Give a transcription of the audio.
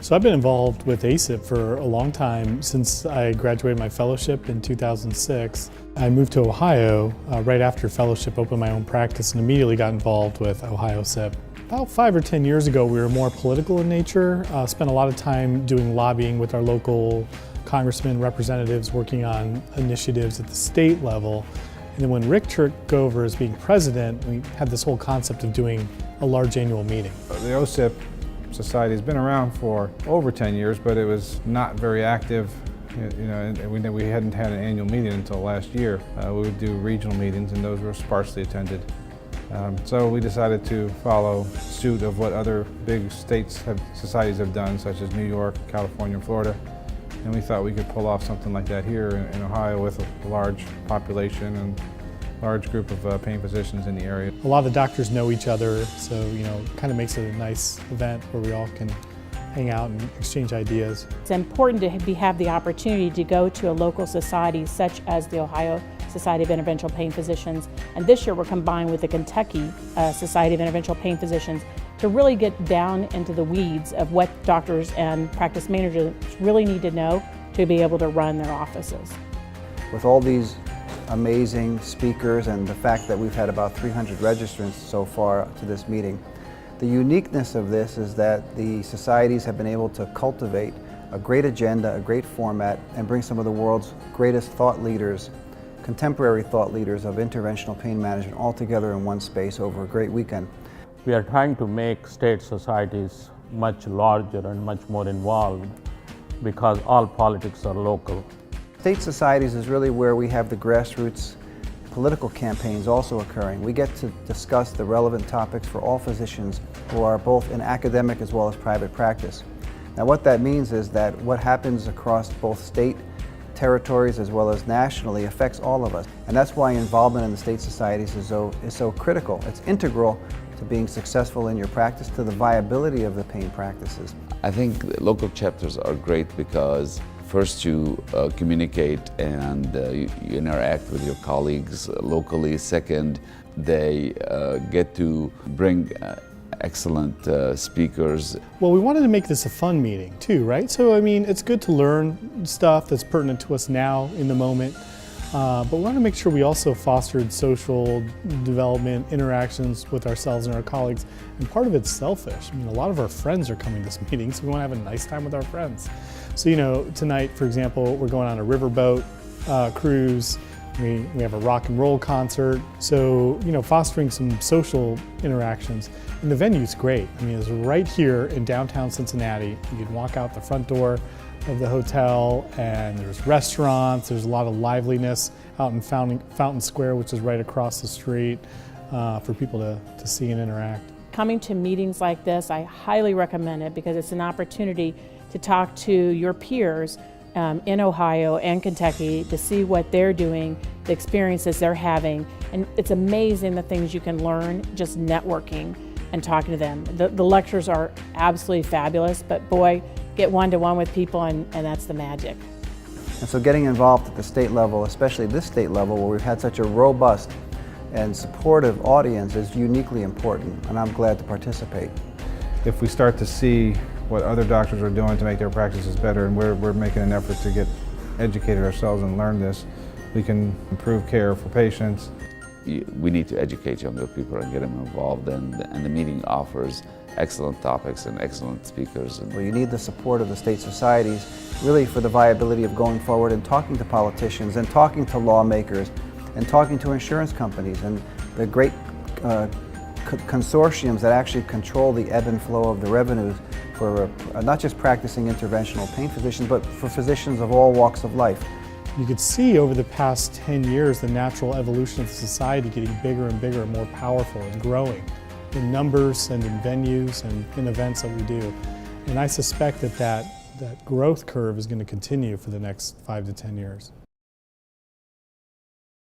So I've been involved with ASIPP for a long time. Since I graduated my fellowship in 2006. I moved to Ohio right after fellowship, opened my own practice, and immediately got involved with OHSIPP. About 5 or 10 years ago, we were more political in nature. Spent a lot of time doing lobbying with our local congressmen, representatives, working on initiatives at the state level. And then when Rick took over as being president, we had this whole concept of doing a large annual meeting. The OHSIPP Society has been around for over 10 years, but it was not very active. And we hadn't had an annual meeting until last year. We would do regional meetings, and those were sparsely attended. So we decided to follow suit of what other big societies have done, such as New York, California, and Florida. And we thought we could pull off something like that here in Ohio with a large population and large group of pain physicians in the area. A lot of the doctors know each other, so kind of makes it a nice event where we all can hang out and exchange ideas. It's important to have the opportunity to go to a local society such as the Ohio Society of Interventional Pain Physicians, and this year we're combined with the Kentucky Society of Interventional Pain Physicians to really get down into the weeds of what doctors and practice managers really need to know to be able to run their offices. With all these amazing speakers and the fact that we've had about 300 registrants so far to this meeting, the uniqueness of this is that the societies have been able to cultivate a great agenda, a great format, and bring some of the world's greatest thought leaders, contemporary thought leaders of interventional pain management all together in one space over a great weekend. We are trying to make state societies much larger and much more involved because all politics are local. State societies is really where we have the grassroots political campaigns also occurring. We get to discuss the relevant topics for all physicians who are both in academic as well as private practice. Now what that means is that what happens across both state territories as well as nationally affects all of us. And that's why involvement in the state societies is so critical. It's integral to being successful in your practice, to the viability of the pain practices. I think local chapters are great because first you communicate and you interact with your colleagues locally. Second, they get to bring excellent speakers. Well, we wanted to make this a fun meeting too, right? So I mean, it's good to learn stuff that's pertinent to us now in the moment, but we want to make sure we also fostered social development, interactions with ourselves and our colleagues, and part of it's selfish. I mean, a lot of our friends are coming to this meeting, so we want to have a nice time with our friends. So tonight, for example, we're going on a riverboat cruise. We have a rock and roll concert, so fostering some social interactions. And the venue's great. I mean, it's right here in downtown Cincinnati. You can walk out the front door of the hotel, and there's restaurants. There's a lot of liveliness out in Fountain Square, which is right across the street, for people to see and interact. Coming to meetings like this, I highly recommend it because it's an opportunity to talk to your peers in Ohio and Kentucky to see what they're doing, the experiences they're having, and it's amazing the things you can learn just networking and talking to them. The lectures are absolutely fabulous, but boy, get one-to-one with people and that's the magic. And so getting involved at the state level, especially this state level where we've had such a robust and supportive audience, is uniquely important, and I'm glad to participate. If we start to see what other doctors are doing to make their practices better, and we're making an effort to get educated ourselves and learn this, we can improve care for patients. We need to educate younger people and get them involved, and the meeting offers excellent topics and excellent speakers. Well, you need the support of the state societies really for the viability of going forward and talking to politicians and talking to lawmakers and talking to insurance companies and the great consortiums that actually control the ebb and flow of the revenues for not just practicing interventional pain physicians, but for physicians of all walks of life. You could see over the past 10 years the natural evolution of society getting bigger and bigger and more powerful and growing in numbers and in venues and in events that we do. And I suspect that growth curve is going to continue for the next 5 to 10 years.